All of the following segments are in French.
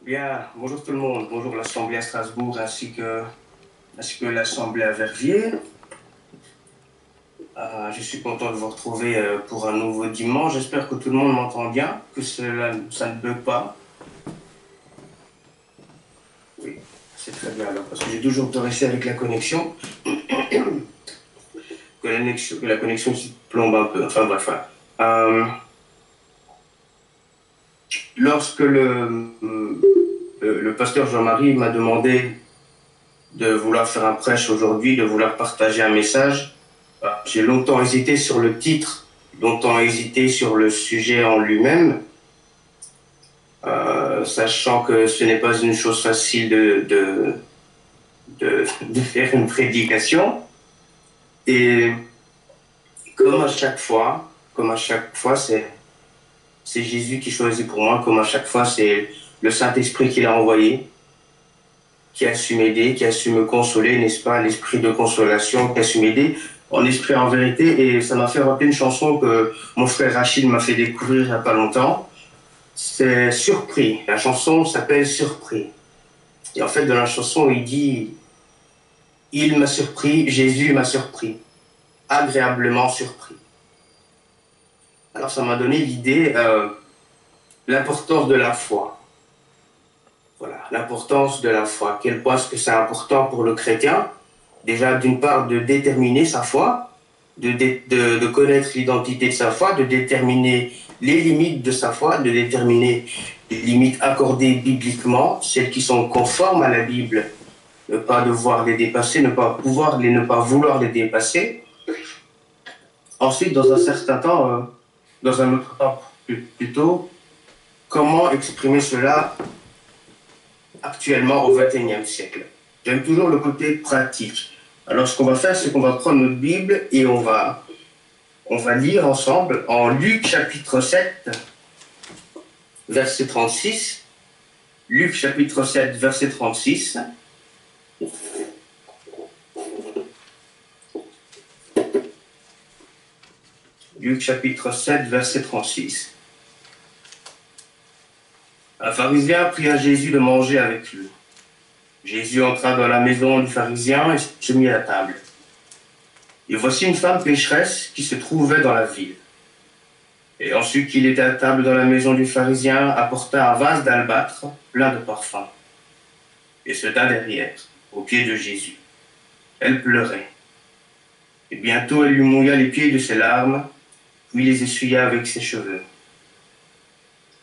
Bien, bonjour tout le monde, bonjour l'Assemblée à Strasbourg ainsi que l'Assemblée à Verviers. Je suis content de vous retrouver pour un nouveau dimanche. J'espère que tout le monde m'entend bien, que ça ne bug pas. Oui, c'est très bien alors, parce que j'ai toujours intéressé avec la connexion. que la connexion se plombe un peu. Enfin bref. Lorsque le pasteur Jean-Marie m'a demandé de vouloir faire un prêche aujourd'hui, de vouloir partager un message, j'ai longtemps hésité sur le titre, longtemps hésité sur le sujet en lui-même, sachant que ce n'est pas une chose facile de faire une prédication. Et comme à chaque fois, c'est Jésus qui choisit pour moi, comme à chaque fois, c'est le Saint-Esprit qui l'a envoyé, qui a su m'aider, qui a su me consoler, n'est-ce pas, l'esprit de consolation, qui a su m'aider en esprit, en vérité. Et ça m'a fait rappeler une chanson que mon frère Rachid m'a fait découvrir il n'y a pas longtemps. C'est Surpris. La chanson s'appelle Surpris. Et en fait, dans la chanson, il dit « Il m'a surpris, Jésus m'a surpris, agréablement surpris ». Alors ça m'a donné l'idée, l'importance de la foi. Voilà, l'importance de la foi. À quel point est-ce que c'est important pour le chrétien, déjà d'une part de déterminer sa foi, de connaître l'identité de sa foi, de déterminer les limites de sa foi, de déterminer les limites accordées bibliquement, celles qui sont conformes à la Bible, ne pas devoir les dépasser, ne pas vouloir les dépasser. Ensuite, dans un certain temps, dans un autre temps plutôt, comment exprimer cela actuellement au XXIe siècle. J'aime toujours le côté pratique. Alors ce qu'on va faire, c'est qu'on va prendre notre Bible et on va lire ensemble en Luc chapitre 7, verset 36. Luc chapitre 7, verset 36. Luc chapitre 7, verset 36. Un pharisien pria Jésus de manger avec lui. Jésus entra dans la maison du pharisien et se mit à la table. Et voici une femme pécheresse qui se trouvait dans la ville. Et ensuite qu'il était à table dans la maison du pharisien, apporta un vase d'albâtre plein de parfums et se tint derrière, aux pieds de Jésus. Elle pleurait. Et bientôt elle lui mouilla les pieds de ses larmes, puis les essuya avec ses cheveux.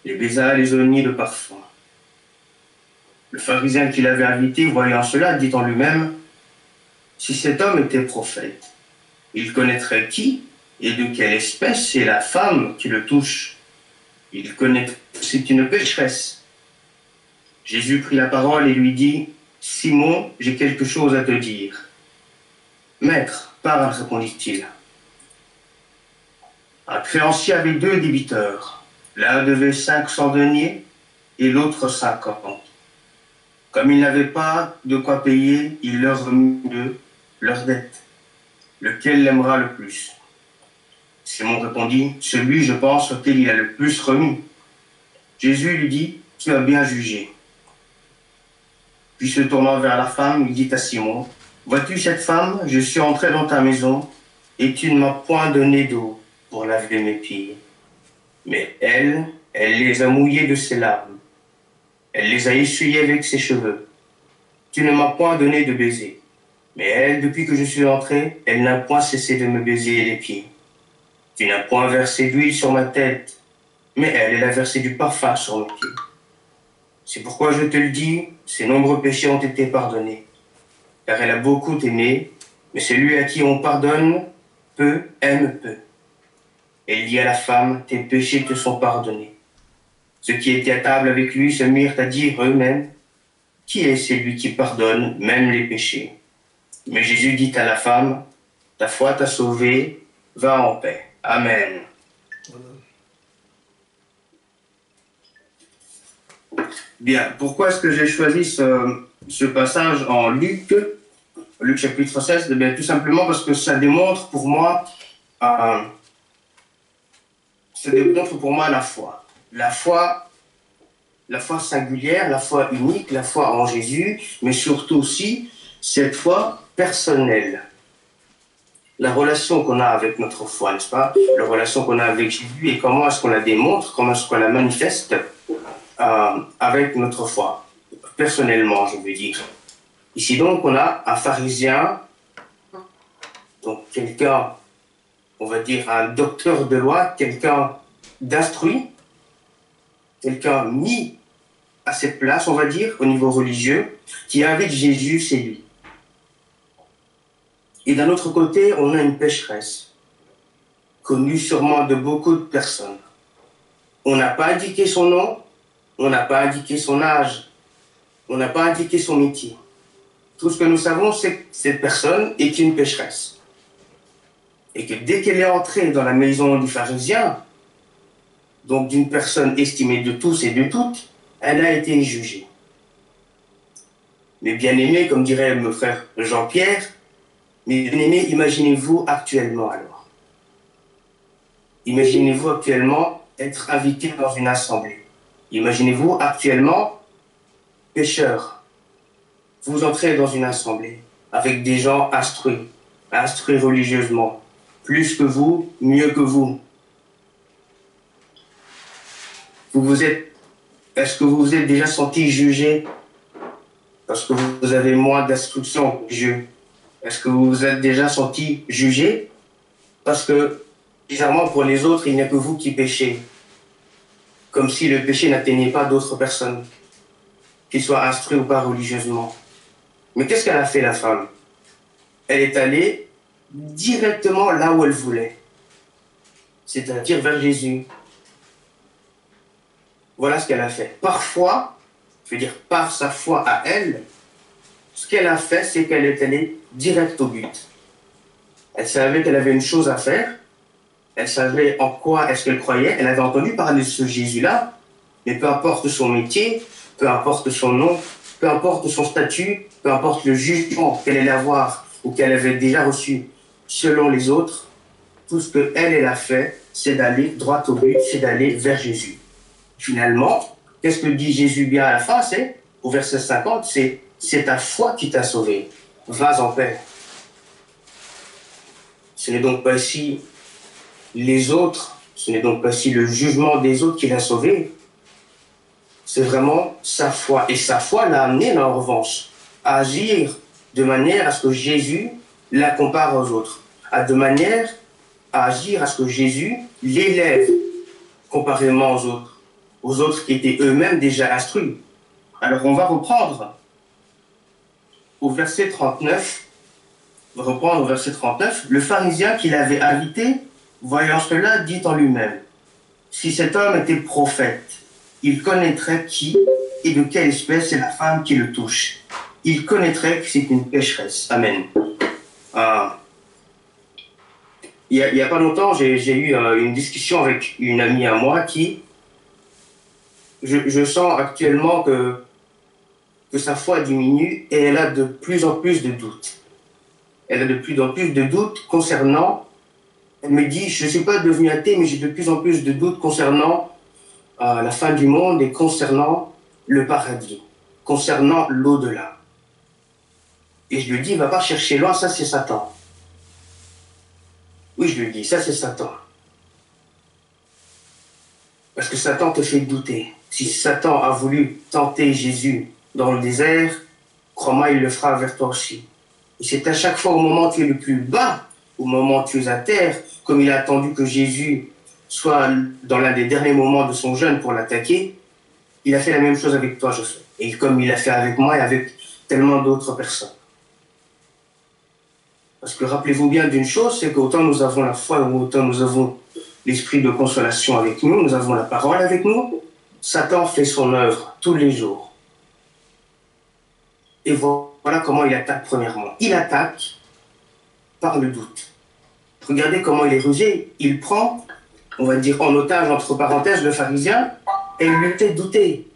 Les baisa les oignits de parfum. Le pharisien qui l'avait invité, voyant cela, dit en lui-même, « Si cet homme était prophète, il connaîtrait qui et de quelle espèce est la femme qui le touche. Il connaît, c'est une pécheresse. » Jésus prit la parole et lui dit, « Simon, j'ai quelque chose à te dire. »« Maître, parle, répondit-il. » Un créancier avait 2 débiteurs. L'un devait 500 deniers et l'autre 50. Comme il n'avait pas de quoi payer, il leur remit leur dette. Lequel l'aimera le plus? Simon répondit, celui, je pense, auquel il a le plus remis. Jésus lui dit, tu as bien jugé. Puis se tournant vers la femme, il dit à Simon, vois-tu cette femme, je suis entré dans ta maison et tu ne m'as point donné d'eau pour laver mes pieds. Mais elle les a mouillés de ses larmes. Elle les a essuyés avec ses cheveux. Tu ne m'as point donné de baiser. Mais elle, depuis que je suis entré, elle n'a point cessé de me baiser les pieds. Tu n'as point versé d'huile sur ma tête, mais elle a versé du parfum sur mes pieds. C'est pourquoi je te le dis, ses nombreux péchés ont été pardonnés. Car elle a beaucoup aimé, mais celui à qui on pardonne peu aime peu. Elle dit à la femme, tes péchés te sont pardonnés. Ceux qui étaient à table avec lui se mirent à dire eux-mêmes, qui est celui qui pardonne même les péchés? Mais Jésus dit à la femme, ta foi t'a sauvée, va en paix. Amen. Bien, pourquoi est-ce que j'ai choisi ce passage en Luc chapitre 16? Bien, tout simplement parce que ça démontre pour moi la foi. La foi la foi singulière, la foi unique, la foi en Jésus, mais surtout aussi cette foi personnelle. La relation qu'on a avec notre foi, n'est-ce pas? La relation qu'on a avec Jésus et comment est-ce qu'on la démontre, comment est-ce qu'on la manifeste avec notre foi, personnellement, je veux dire. Ici donc, on a un pharisien, donc quelqu'un, on va dire un docteur de loi, quelqu'un d'instruit, quelqu'un mis à cette place, on va dire, au niveau religieux, qui invite Jésus chez lui. Et d'un autre côté, on a une pécheresse, connue sûrement de beaucoup de personnes. On n'a pas indiqué son nom, on n'a pas indiqué son âge, on n'a pas indiqué son métier. Tout ce que nous savons, c'est que cette personne est une pécheresse. Et que dès qu'elle est entrée dans la maison du pharisien, donc d'une personne estimée de tous et de toutes, elle a été jugée. Mais bien aimé, comme dirait mon frère Jean-Pierre, mais bien aimé, imaginez-vous actuellement alors. Imaginez-vous actuellement être invité dans une assemblée. Imaginez-vous actuellement pécheur. Vous entrez dans une assemblée avec des gens instruits religieusement, plus que vous, mieux que vous. Est-ce que vous vous êtes déjà senti jugé parce que vous avez moins d'instruction que Dieu? Est-ce que vous vous êtes déjà senti jugé parce que, bizarrement, pour les autres, il n'y a que vous qui péchez, comme si le péché n'atteignait pas d'autres personnes, qu'ils soient instruits ou pas religieusement? Mais qu'est-ce qu'elle a fait, la femme? Elle est allée directement là où elle voulait, c'est-à-dire vers Jésus. Voilà ce qu'elle a fait. Parfois, je veux dire par sa foi à elle, ce qu'elle a fait, c'est qu'elle est allée direct au but. Elle savait qu'elle avait une chose à faire, elle savait en quoi est-ce qu'elle croyait, elle avait entendu parler de ce Jésus-là, mais peu importe son métier, peu importe son nom, peu importe son statut, peu importe le jugement qu'elle allait avoir ou qu'elle avait déjà reçu selon les autres, tout ce qu'elle a fait, c'est d'aller droit au but, c'est d'aller vers Jésus. Finalement, qu'est-ce que dit Jésus bien à la fin? C'est, au verset 50, c'est ta foi qui t'a sauvé. Vas en paix. Ce n'est donc pas ici les autres, ce n'est donc pas ici le jugement des autres qui l'a sauvé. C'est vraiment sa foi. Et sa foi l'a amené, en revanche, à agir de manière à ce que Jésus la compare aux autres. De manière à agir à ce que Jésus l'élève comparément aux autres qui étaient eux-mêmes déjà instruits. Alors on va reprendre au verset 39. On va reprendre au verset 39. Le pharisien qui l'avait invité, voyant cela, dit en lui-même: si cet homme était prophète, il connaîtrait qui et de quelle espèce est la femme qui le touche. Il connaîtrait que c'est une pécheresse. Amen. Il y a pas longtemps, j'ai eu une discussion avec une amie à moi qui, je sens actuellement que sa foi diminue et elle a de plus en plus de doutes. Elle a de plus en plus de doutes concernant, elle me dit, je ne suis pas devenu athée, mais j'ai de plus en plus de doutes concernant la fin du monde et concernant le paradis, concernant l'au-delà. Et je lui dis, va pas chercher loin, ça c'est Satan. Oui, je lui dis, ça c'est Satan. Parce que Satan te fait douter. Si Satan a voulu tenter Jésus dans le désert, crois-moi, il le fera vers toi aussi. Et c'est à chaque fois au moment où tu es le plus bas, au moment où tu es à terre, comme il a attendu que Jésus soit dans l'un des derniers moments de son jeûne pour l'attaquer, il a fait la même chose avec toi, je sais. Et comme il l'a fait avec moi et avec tellement d'autres personnes. Parce que rappelez-vous bien d'une chose, c'est qu'autant nous avons la foi, autant nous avons l'esprit de consolation avec nous, nous avons la parole avec nous, Satan fait son œuvre tous les jours. Et voilà comment il attaque premièrement. Il attaque par le doute. Regardez comment il est rusé. Il prend, on va dire en otage, entre parenthèses, le pharisien et il lui fait douter.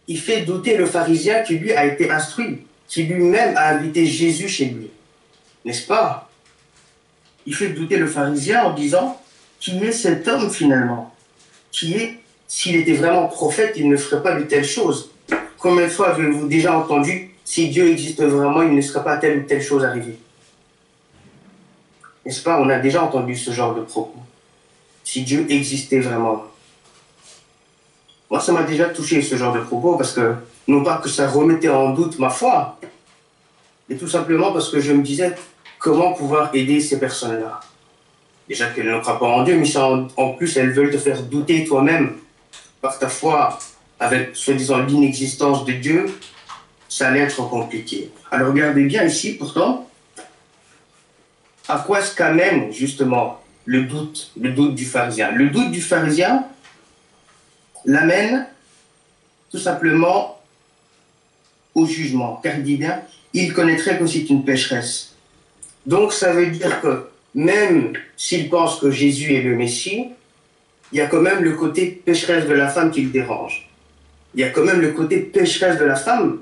Il fait douter le pharisien qui lui a été instruit, qui lui-même a invité Jésus chez lui. N'est-ce pas? Il fait douter le pharisien en disant qui est cet homme finalement? Qui est s'il était vraiment prophète, il ne ferait pas de telles choses. Combien de fois avez-vous déjà entendu, si Dieu existe vraiment, il ne serait pas telle ou telle chose arrivée? N'est-ce pas? On a déjà entendu ce genre de propos. Si Dieu existait vraiment. Moi, ça m'a déjà touché, ce genre de propos, parce que, non pas que ça remettait en doute ma foi, mais tout simplement parce que je me disais, comment pouvoir aider ces personnes-là? Déjà qu'elles ne croient pas en Dieu, mais ça, en plus, elles veulent te faire douter toi-même par ta foi, avec soi-disant l'inexistence de Dieu, ça allait être compliqué. Alors regardez bien ici, pourtant, à quoi est-ce qu'amène justement le doute du pharisien? Le doute du pharisien l'amène tout simplement au jugement, car il dit bien, il connaîtrait que c'est une pécheresse. Donc ça veut dire que même s'il pense que Jésus est le Messie, il y a quand même le côté pécheresse de la femme qui le dérange. Il y a quand même le côté pécheresse de la femme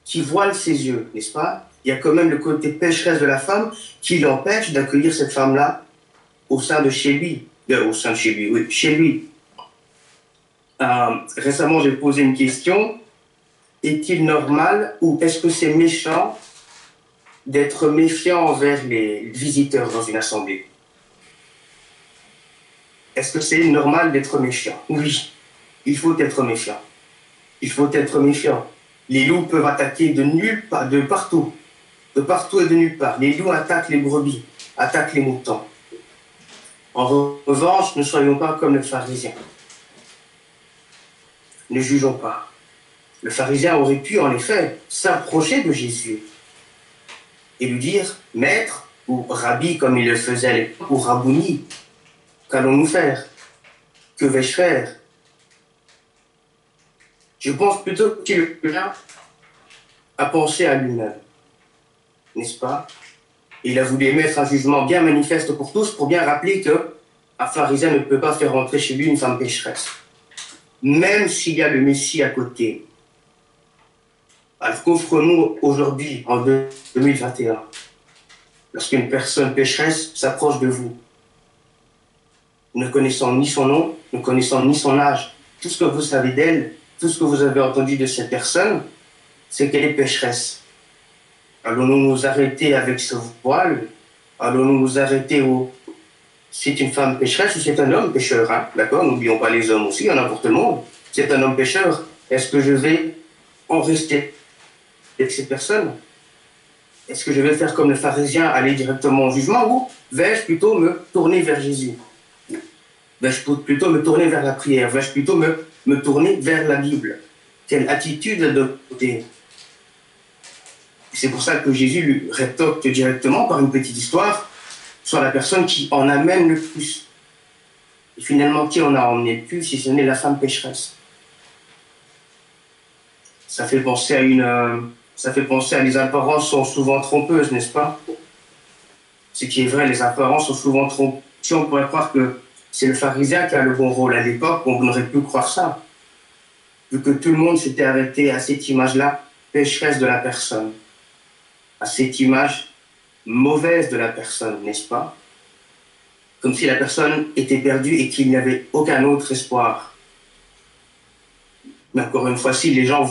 qui voile ses yeux, n'est-ce pas? Il y a quand même le côté pécheresse de la femme qui l'empêche d'accueillir cette femme-là au sein de chez lui. Au sein de chez lui, oui, chez lui. Récemment, j'ai posé une question. Est-il normal ou est-ce que c'est méchant d'être méfiant envers les visiteurs dans une assemblée? Est-ce que c'est normal d'être méfiant? Oui, il faut être méfiant. Il faut être méfiant. Les loups peuvent attaquer de nulle part, de partout et de nulle part. Les loups attaquent les brebis, attaquent les moutons. En revanche, ne soyons pas comme le pharisien. Ne jugeons pas. Le pharisien aurait pu, en effet, s'approcher de Jésus et lui dire, maître, ou rabbi, comme il le faisait à l'époque, ou rabouni, qu'allons-nous faire? Que vais-je faire? Je pense plutôt qu'il a pensé à lui-même, n'est-ce pas? Il a voulu émettre un jugement bien manifeste pour tous, pour bien rappeler qu'un pharisien ne peut pas faire rentrer chez lui une femme pécheresse, même s'il y a le Messie à côté. Alors qu'offre-nous aujourd'hui, en 2021, lorsqu'une personne pécheresse s'approche de vous, ne connaissant ni son nom, ne connaissant ni son âge, tout ce que vous savez d'elle, tout ce que vous avez entendu de cette personne, c'est qu'elle est pécheresse. Allons-nous nous arrêter avec ce voile? Allons-nous nous arrêter où c'est une femme pécheresse ou c'est un homme pécheur, hein? D'accord? N'oublions pas les hommes aussi, il y en a pour tout le monde. C'est un homme pécheur. Est-ce que je vais en rester avec cette personne? Est-ce que je vais faire comme le pharisien, aller directement au jugement, ou vais-je plutôt me tourner vers Jésus? Vais-je plutôt me tourner vers la prière? Vais-je plutôt me tourner vers la Bible? Quelle attitude adopter? C'est pour ça que Jésus lui rétorque directement par une petite histoire sur la personne qui en amène le plus. Et finalement, qui en a emmené le plus, si ce n'est la femme pécheresse? Ça fait penser à les apparences sont souvent trompeuses, n'est-ce pas? Ce qui est vrai, les apparences sont souvent trompeuses. Si on pourrait croire que c'est le pharisien qui a le bon rôle à l'époque, on aurait pu croire ça. Vu que tout le monde s'était arrêté à cette image-là, pécheresse de la personne. À cette image mauvaise de la personne, n'est-ce pas? Comme si la personne était perdue et qu'il n'y avait aucun autre espoir. Mais encore une fois, si les gens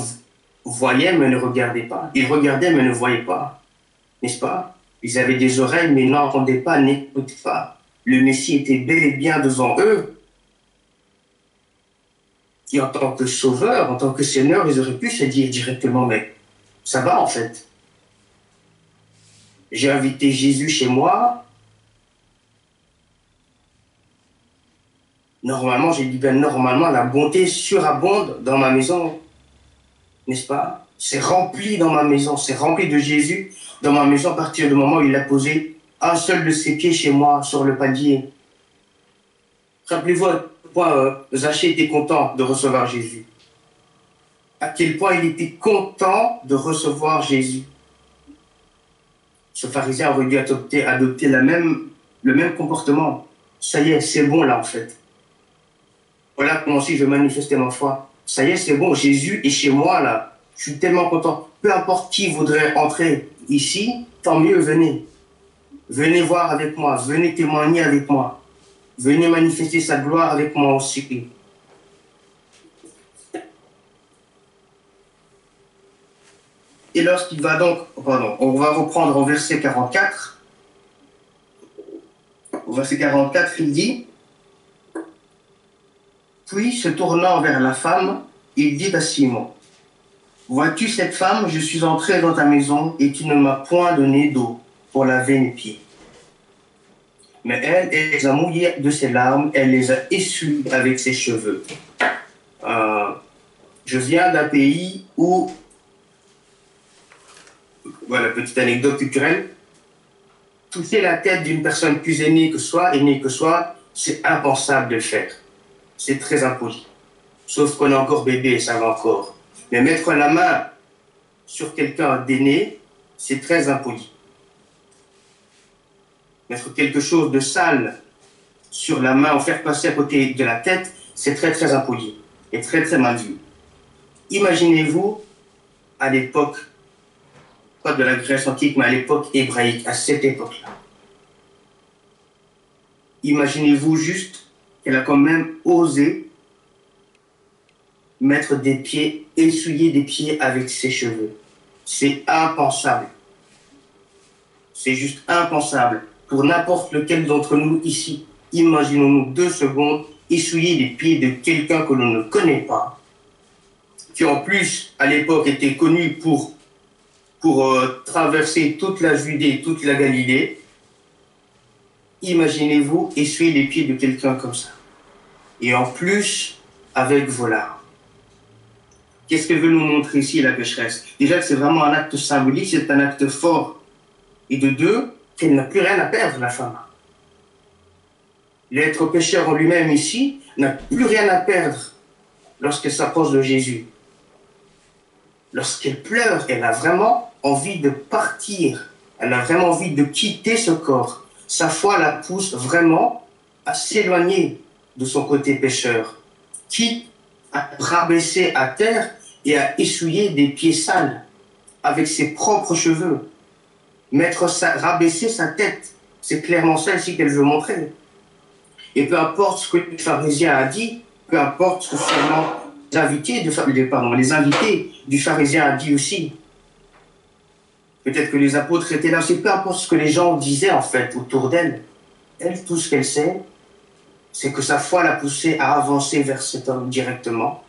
voyaient mais ne regardaient pas, ils regardaient mais ne voyaient pas, n'est-ce pas? Ils avaient des oreilles mais n'entendaient pas, n'écoutaient pas. Le Messie était bel et bien devant eux. Et en tant que sauveur, en tant que Seigneur, ils auraient pu se dire directement, mais ça va en fait. J'ai invité Jésus chez moi. Normalement, j'ai dit, ben normalement, la bonté surabonde dans ma maison. N'est-ce pas? C'est rempli dans ma maison, c'est rempli de Jésus dans ma maison à partir du moment où il a posé un seul de ses pieds chez moi sur le palier. Rappelez-vous à quel point Zachée était content de recevoir Jésus. À quel point il était content de recevoir Jésus. Ce pharisien aurait dû adopter le même comportement. Ça y est, c'est bon là en fait. Voilà comment si je manifestais ma foi. Ça y est, c'est bon, Jésus est chez moi là. Je suis tellement content. Peu importe qui voudrait entrer ici, tant mieux, venez. Venez voir avec moi, venez témoigner avec moi. Venez manifester sa gloire avec moi aussi. Et lorsqu'il va donc, pardon, on va reprendre au verset 44. Au verset 44, il dit, puis se tournant vers la femme, il dit à Simon, vois-tu cette femme, je suis entré dans ta maison et tu ne m'as point donné d'eau pour laver mes pieds. Mais elle les a mouillés de ses larmes, elle les a essuyés avec ses cheveux. Je viens d'un pays où, voilà, petite anecdote culturelle, toucher la tête d'une personne plus aînée que soi, c'est impensable de le faire. C'est très impoli. Sauf qu'on est encore bébé, ça va encore. Mais mettre la main sur quelqu'un d'aîné, c'est très impoli. Mettre quelque chose de sale sur la main ou faire passer à côté de la tête, c'est très très impoli et très très mal vu. Imaginez-vous à l'époque, pas de la Grèce antique, mais à l'époque hébraïque, à cette époque-là. Imaginez-vous juste qu'elle a quand même osé mettre des pieds, essuyer des pieds avec ses cheveux. C'est impensable. C'est juste impensable. Pour n'importe lequel d'entre nous ici, imaginons-nous 2 secondes essuyer les pieds de quelqu'un que l'on ne connaît pas, qui en plus, à l'époque, était connu pour traverser toute la Judée, toute la Galilée. Imaginez-vous essuyer les pieds de quelqu'un comme ça. Et en plus, avec vos larmes. Qu'est-ce qu'elle veut nous montrer ici, la pécheresse? Déjà que c'est vraiment un acte symbolique, c'est un acte fort. Et de 2, qu'elle n'a plus rien à perdre, la femme. L'être pécheur en lui-même ici n'a plus rien à perdre lorsqu'elle s'approche de Jésus. Lorsqu'elle pleure, elle a vraiment envie de partir. Elle a vraiment envie de quitter ce corps. Sa foi la pousse vraiment à s'éloigner de son côté pécheur, quitte à rabaisser à terre et à essuyer des pieds sales avec ses propres cheveux. Rabaisser sa tête, c'est clairement ça ici qu'elle veut montrer. Et peu importe ce que le pharisien a dit, peu importe ce que sûrement les invités du pharisien a dit aussi. Peut-être que les apôtres étaient là aussi, peu importe ce que les gens disaient en fait autour d'elle. Elle, tout ce qu'elle sait, c'est que sa foi l'a poussée à avancer vers cet homme directement,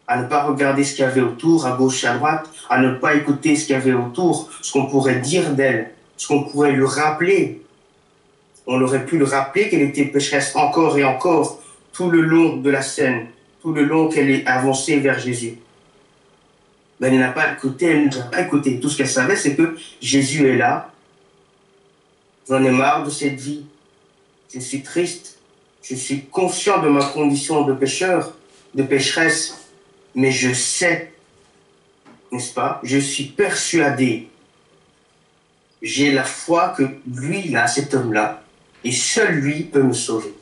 à ne pas regarder ce qu'il y avait autour, à gauche et à droite, à ne pas écouter ce qu'il y avait autour, ce qu'on pourrait dire d'elle, ce qu'on pourrait lui rappeler. On aurait pu lui rappeler qu'elle était pécheresse encore et encore, tout le long de la scène, tout le long qu'elle est avancée vers Jésus. Mais elle n'a pas écouté, elle n'a pas écouté. Tout ce qu'elle savait, c'est que Jésus est là. J'en ai marre de cette vie. Je suis triste. Je suis conscient de ma condition de pécheur, de pécheresse. Mais je sais, n'est-ce pas? Je suis persuadé. J'ai la foi que lui, là, cet homme-là, et seul lui peut me sauver.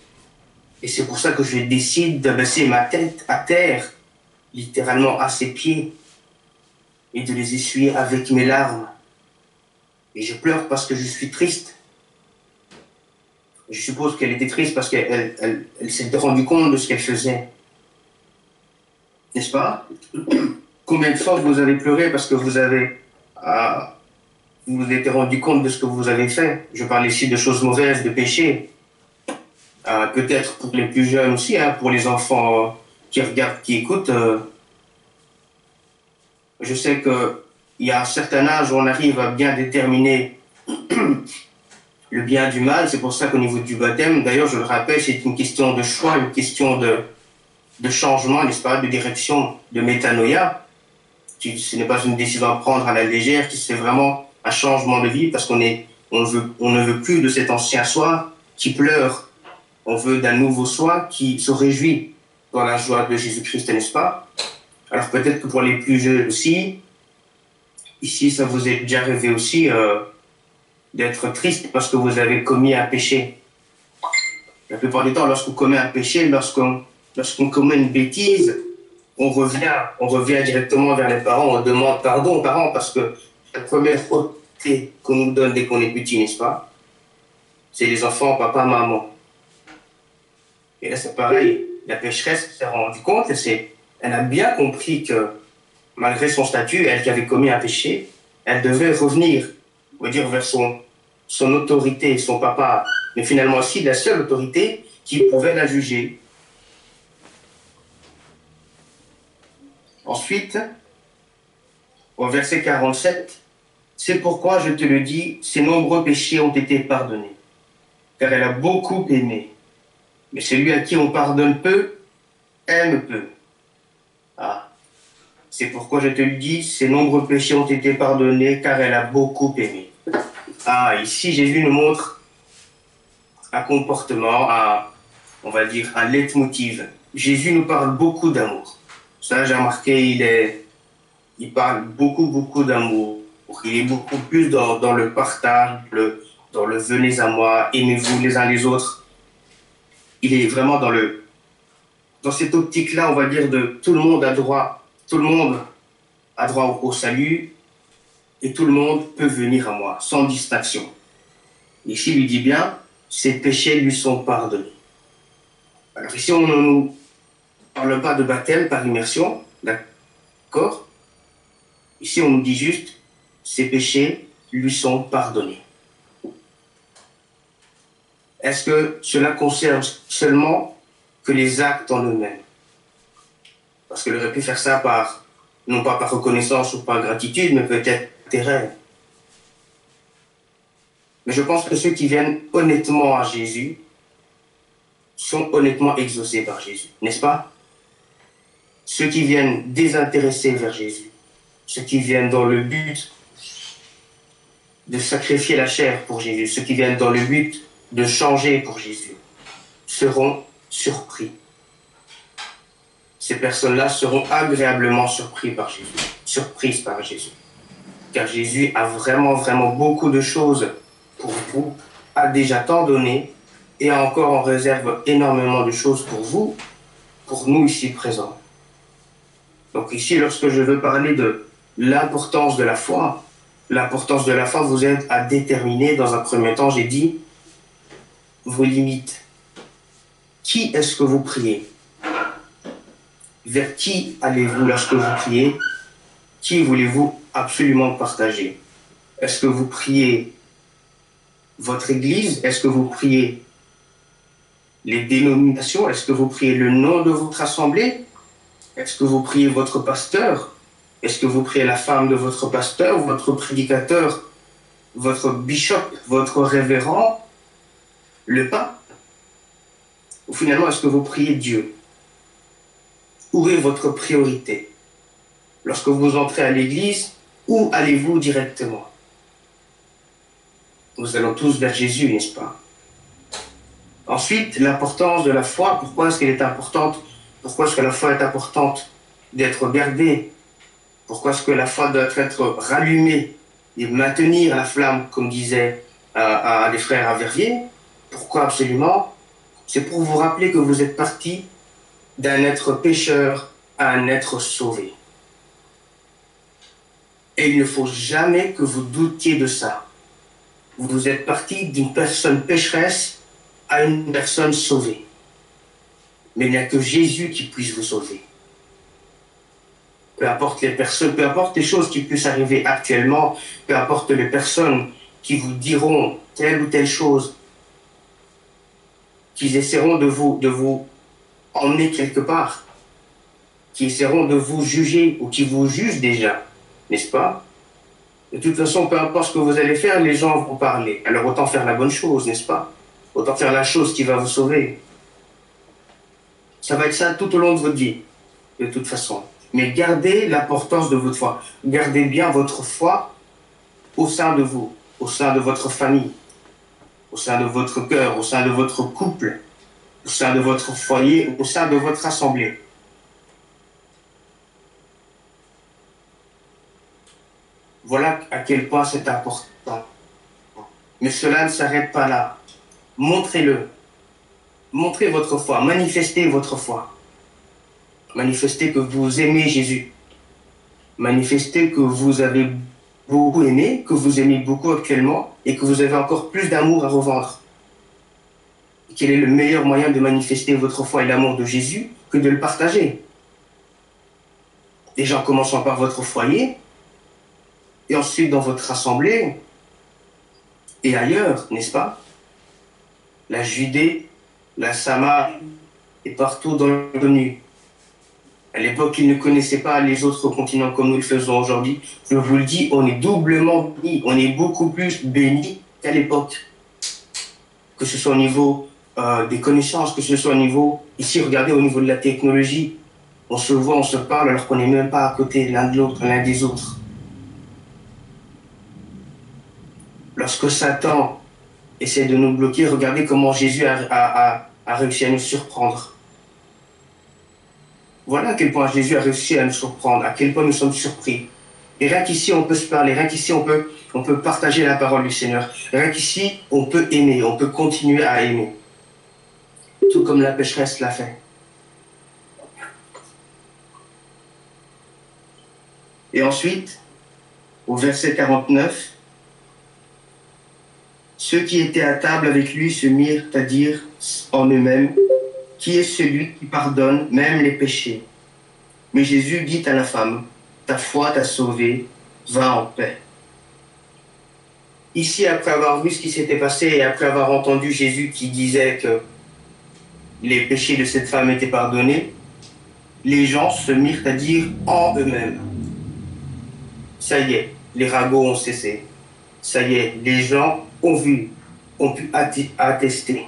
Et c'est pour ça que je décide d'abaisser ma tête à terre, littéralement à ses pieds, et de les essuyer avec mes larmes. Et je pleure parce que je suis triste. Je suppose qu'elle était triste parce qu'elle s'était rendue compte de ce qu'elle faisait. N'est-ce pas? Combien de fois vous avez pleuré parce que vous vous êtes rendu compte de ce que vous avez fait? Je parle ici de choses mauvaises, de péchés. Peut-être pour les plus jeunes aussi, hein, pour les enfants qui regardent, qui écoutent. Je sais qu'il y a un certain âge où on arrive à bien déterminer le bien du mal. C'est pour ça qu'au niveau du baptême, d'ailleurs, je le rappelle, c'est une question de choix, une question de changement, n'est-ce pas, de direction, de métanoïa. Ce n'est pas une décision à prendre à la légère, c'est vraiment un changement de vie parce on ne veut plus de cet ancien soi qui pleure. On veut d'un nouveau soi qui se réjouit dans la joie de Jésus-Christ, n'est-ce pas? Alors peut-être que pour les plus jeunes aussi, ici, ça vous est déjà arrivé aussi d'être triste parce que vous avez commis un péché. La plupart du temps, lorsqu'on commet un péché, lorsqu'on commet une bêtise, on revient directement vers les parents, on demande pardon aux parents parce que la première faute qu'on nous donne dès qu'on est petit, n'est-ce pas? C'est les enfants, papa, maman. Et là, c'est pareil. La pécheresse s'est rendue compte, elle a bien compris que malgré son statut, elle qui avait commis un péché, elle devait revenir, on va dire, vers son autorité, son papa, mais finalement aussi la seule autorité qui pouvait la juger. Ensuite, au verset 47, c'est pourquoi je te le dis, ses nombreux péchés ont été pardonnés, car elle a beaucoup aimé. Mais celui à qui on pardonne peu, aime peu. Ah, c'est pourquoi je te le dis, ses nombreux péchés ont été pardonnés, car elle a beaucoup aimé. Ah, ici Jésus nous montre un comportement, on va dire un leitmotiv. Jésus nous parle beaucoup d'amour. Ça, j'ai remarqué, il parle beaucoup d'amour. Il est beaucoup plus dans le partage, dans le venez à moi, aimez-vous les uns les autres. Il est vraiment dans cette optique-là, on va dire, de tout le monde a droit au salut, et tout le monde peut venir à moi, sans distinction. Ici, il dit bien, ses péchés lui sont pardonnés. Alors ici, on ne parle pas de baptême par immersion, d'accord? Ici, on nous dit juste, ses péchés lui sont pardonnés. Est-ce que cela concerne seulement que les actes en eux-mêmes? Parce qu'elle aurait pu faire ça non pas par reconnaissance ou par gratitude, mais peut-être intérêt. Mais je pense que ceux qui viennent honnêtement à Jésus sont honnêtement exaucés par Jésus, n'est-ce pas? Ceux qui viennent désintéressés vers Jésus, ceux qui viennent dans le but de sacrifier la chair pour Jésus, ceux qui viennent dans le but de changer pour Jésus, seront surpris. Ces personnes-là seront agréablement surprises par Jésus. Car Jésus a vraiment beaucoup de choses pour vous, a déjà tant donné, et a encore en réserve énormément de choses pour vous, pour nous ici présents. Donc ici, lorsque je veux parler de l'importance de la foi vous aide à déterminer, dans un premier temps, j'ai dit, vos limites. Qui est-ce que vous priez? Vers qui allez-vous lorsque vous priez? Qui voulez-vous absolument partager? Est-ce que vous priez votre église? Est-ce que vous priez les dénominations? Est-ce que vous priez le nom de votre assemblée? Est-ce que vous priez votre pasteur? Est-ce que vous priez la femme de votre pasteur, votre prédicateur, votre bishop, votre révérend, le pape? Ou finalement, est-ce que vous priez Dieu? Où est votre priorité? Lorsque vous entrez à l'église, où allez-vous directement? Nous allons tous vers Jésus, n'est-ce pas? Ensuite, l'importance de la foi. Pourquoi est-ce qu'elle est importante? Pourquoi est-ce que la foi est importante d'être gardée? Pourquoi est-ce que la foi doit être rallumée et maintenir la flamme, comme disaient les frères à Verviers? Pourquoi absolument? C'est pour vous rappeler que vous êtes parti d'un être pécheur à un être sauvé. Et il ne faut jamais que vous doutiez de ça. Vous êtes parti d'une personne pécheresse à une personne sauvée. Mais il n'y a que Jésus qui puisse vous sauver. Peu importe les personnes, peu importe les choses qui puissent arriver actuellement, peu importe les personnes qui vous diront telle ou telle chose, qui essaieront de vous emmener quelque part, qui essaieront de vous juger ou qui vous jugent déjà, n'est-ce pas? De toute façon, peu importe ce que vous allez faire, les gens vont parler. Alors autant faire la bonne chose, n'est-ce pas? Autant faire la chose qui va vous sauver. Ça va être ça tout au long de votre vie, de toute façon. Mais gardez l'importance de votre foi. Gardez bien votre foi au sein de vous, au sein de votre famille, au sein de votre cœur, au sein de votre couple, au sein de votre foyer, au sein de votre assemblée. Voilà à quel point c'est important. Mais cela ne s'arrête pas là. Montrez-le. Montrez votre foi, manifestez votre foi. Manifestez que vous aimez Jésus. Manifestez que vous avez beaucoup aimé, que vous aimez beaucoup actuellement et que vous avez encore plus d'amour à revendre. Quel est le meilleur moyen de manifester votre foi et l'amour de Jésus que de le partager? Déjà en commençant par votre foyer, et ensuite dans votre assemblée, et ailleurs, n'est-ce pas? La Judée, la Samarie, et partout dans le connu. À l'époque, ils ne connaissaient pas les autres continents comme nous le faisons aujourd'hui. Je vous le dis, on est doublement béni, on est beaucoup plus béni qu'à l'époque. Que ce soit au niveau des connaissances, que ce soit au niveau, ici, regardez, au niveau de la technologie, on se voit, on se parle alors qu'on n'est même pas à côté l'un de l'autre, l'un des autres. Lorsque Satan essaie de nous bloquer, regardez comment Jésus a réussi à nous surprendre. Voilà à quel point Jésus a réussi à nous surprendre, à quel point nous sommes surpris. Et rien qu'ici, on peut se parler, rien qu'ici, on peut partager la parole du Seigneur. Rien qu'ici, on peut aimer, on peut continuer à aimer. Tout comme la pécheresse l'a fait. Et ensuite, au verset 49, ceux qui étaient à table avec lui se mirent à dire en eux-mêmes, qui est celui qui pardonne même les péchés? Mais Jésus dit à la femme, ta foi t'a sauvée, va en paix. Ici, après avoir vu ce qui s'était passé et après avoir entendu Jésus qui disait que les péchés de cette femme étaient pardonnés, les gens se mirent à dire en eux-mêmes, ça y est, les ragots ont cessé. Ça y est, les gens ont vu, ont pu attester.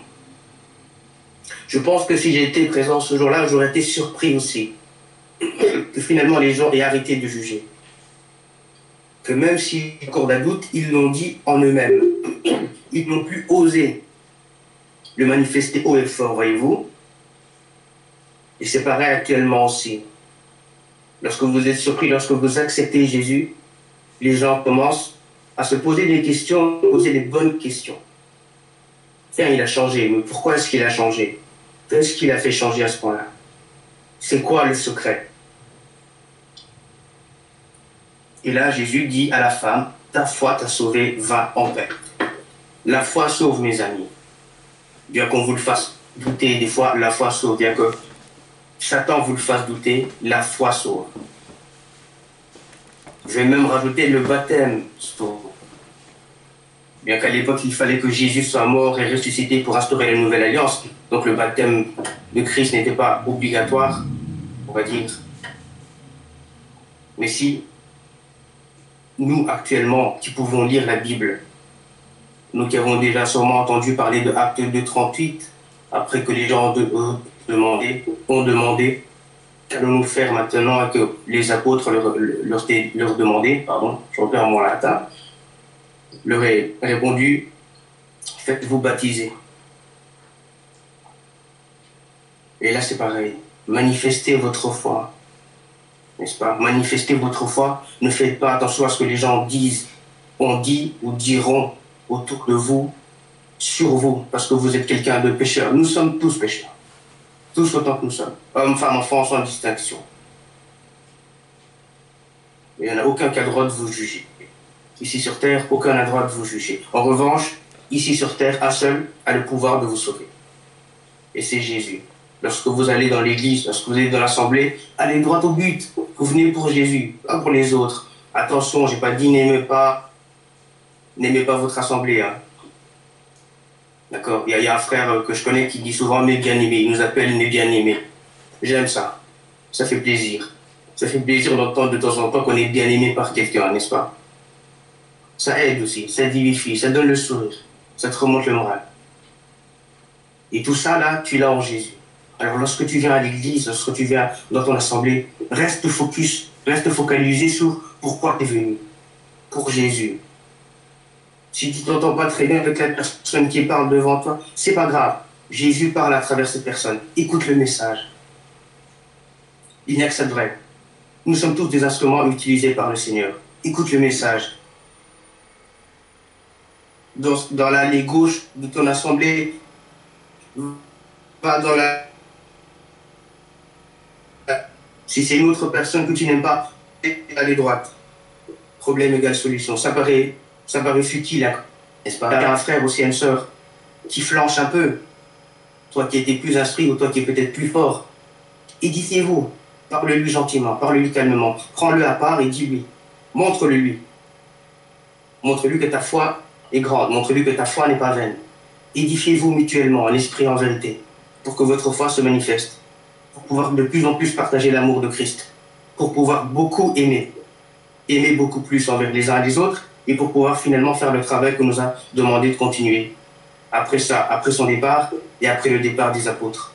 Je pense que si j'étais présent ce jour-là, j'aurais été surpris aussi. Que finalement les gens aient arrêté de juger. Que même s'il y a encore d'un doute, ils l'ont dit en eux-mêmes. Ils n'ont plus osé le manifester haut et fort, voyez-vous. Et c'est pareil actuellement aussi. Lorsque vous êtes surpris, lorsque vous acceptez Jésus, les gens commencent à se poser des questions, poser des bonnes questions. Tiens, il a changé, mais pourquoi est-ce qu'il a changé? Qu'est-ce qu'il a fait changer à ce point-là? C'est quoi le secret? Et là, Jésus dit à la femme, ta foi t'a sauvé, va en paix. La foi sauve, mes amis. Bien qu'on vous le fasse douter, des fois, la foi sauve. Bien que Satan vous le fasse douter, la foi sauve. Je vais même rajouter le baptême sauve. Bien qu'à l'époque, il fallait que Jésus soit mort et ressuscité pour instaurer la nouvelle alliance. Donc le baptême de Christ n'était pas obligatoire, on va dire. Mais si nous, actuellement, qui pouvons lire la Bible, nous qui avons déjà sûrement entendu parler de Acte 2:38, après que les gens ont demandé qu'allons-nous faire maintenant et que les apôtres leur demandaient, je repère mon latin, leur a répondu, faites-vous baptiser. Et là, c'est pareil. Manifestez votre foi. N'est-ce pas? Manifestez votre foi. Ne faites pas attention à ce que les gens disent, ont dit ou diront autour de vous, sur vous, parce que vous êtes quelqu'un de pécheur. Nous sommes tous pécheurs. Tous autant que nous sommes. Hommes, femmes, enfants, sans distinction. Il n'y en a aucun qui a le droit de vous juger. Ici sur terre, aucun n'a le droit de vous juger. En revanche, ici sur terre, un seul a le pouvoir de vous sauver. Et c'est Jésus. Lorsque vous allez dans l'église, lorsque vous allez dans l'assemblée, allez droit au but. Vous venez pour Jésus, pas pour les autres. Attention, j'ai pas dit n'aimez pas votre assemblée. Hein. D'accord? Il y a un frère que je connais qui dit souvent mes bien-aimés. Il nous appelle mes bien-aimés. J'aime ça. Ça fait plaisir. Ça fait plaisir d'entendre de temps en temps qu'on est bien-aimé par quelqu'un, n'est-ce pas? Ça aide aussi, ça vivifie, ça donne le sourire, ça te remonte le moral. Et tout ça, là, tu l'as en Jésus. Alors, lorsque tu viens à l'église, lorsque tu viens dans ton assemblée, reste focus, reste focalisé sur pourquoi tu es venu. Pour Jésus. Si tu ne t'entends pas très bien avec la personne qui parle devant toi, c'est pas grave. Jésus parle à travers cette personne. Écoute le message. Il n'y a que ça de vrai. Nous sommes tous des instruments utilisés par le Seigneur. Écoute le message. Dans l'allée gauche de ton assemblée, pas dans la... Si c'est une autre personne que tu n'aimes pas, allez droite. Problème égale solution. Ça paraît futile, hein, n'est-ce pas? Tu as un frère aussi, une sœur, qui flanche un peu. Toi qui étais plus instruit ou toi qui es peut-être plus fort. Édifiez-vous. parle-lui gentiment, parle-lui calmement, prends-le à part et dis-lui, montre-le lui. Montre-lui que ta foi est grande, montre-lui que ta foi n'est pas vaine. Édifiez-vous mutuellement en esprit et en vérité, pour que votre foi se manifeste, pour pouvoir de plus en plus partager l'amour de Christ, pour pouvoir beaucoup aimer, aimer beaucoup plus envers les uns et les autres, et pour pouvoir finalement faire le travail que nous a demandé de continuer. Après ça, après son départ et après le départ des apôtres.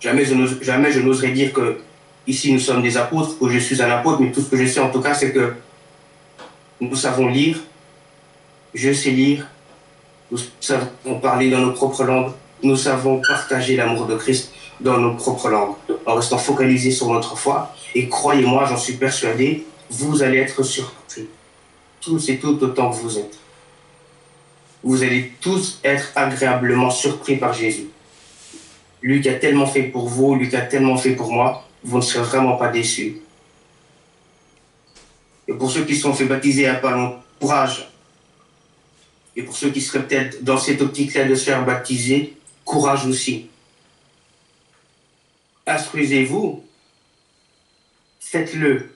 Jamais je n'oserais dire que ici nous sommes des apôtres, que je suis un apôtre, mais tout ce que je sais en tout cas, c'est que nous savons lire, je sais lire, nous savons parler dans nos propres langues, nous savons partager l'amour de Christ dans nos propres langues, en restant focalisés sur notre foi. Et croyez-moi, j'en suis persuadé, vous allez être surpris, tous et toutes autant que vous êtes. Vous allez tous être agréablement surpris par Jésus. Lui qui a tellement fait pour vous, lui qui a tellement fait pour moi, vous ne serez vraiment pas déçus. Et pour ceux qui se sont fait baptiser à pas long, courage. Et pour ceux qui seraient peut-être dans cette optique-là de se faire baptiser, courage aussi. Instruisez-vous, faites-le.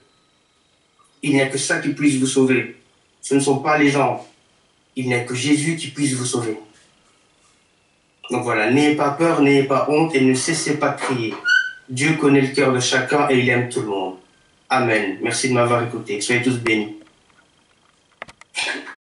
Il n'y a que ça qui puisse vous sauver. Ce ne sont pas les gens. Il n'y a que Jésus qui puisse vous sauver. Donc voilà, n'ayez pas peur, n'ayez pas honte et ne cessez pas de prier. Dieu connaît le cœur de chacun et il aime tout le monde. Amen. Merci de m'avoir écouté. Soyez tous bénis.